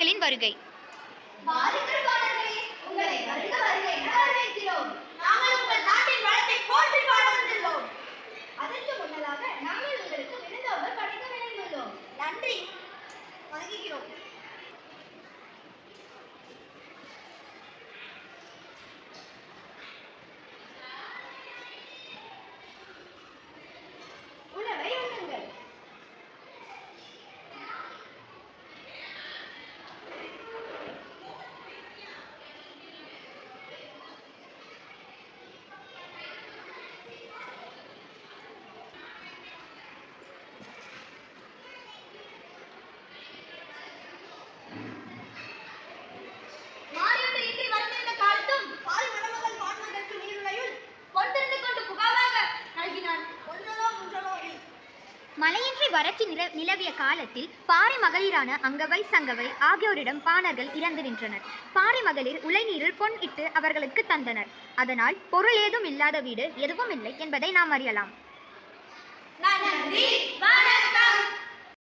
அவர்களின் வருகை. உங்களை வருக வருக என வரவேற்கிறோம். நாங்கள் உங்கள் நாட்டின் வளத்தை போற்றி பாட வந்துள்ளோம். அதற்கு முன்னதாக நாங்கள் உங்களுக்கு விருந்தோம்பல் படைக்க விளைந்துள்ளோம். நன்றி வணங்குகிறோம். உணவை உண்ணுங்கள். மழையின்றி வறட்சி நிலவிய காலத்தில் பாறை மகளிரான அங்கவை சங்கவை ஆகியோரிடம் பாணர்கள் இறந்து நின்றனர். பாறை மகளிர் உலைநீரில் பொன் இட்டு அவர்களுக்கு தந்தனர். அதனால் பொருள் ஏதும் இல்லாத வீடு எதுவும் இல்லை என்பதை நாம் அறியலாம். நன்றி.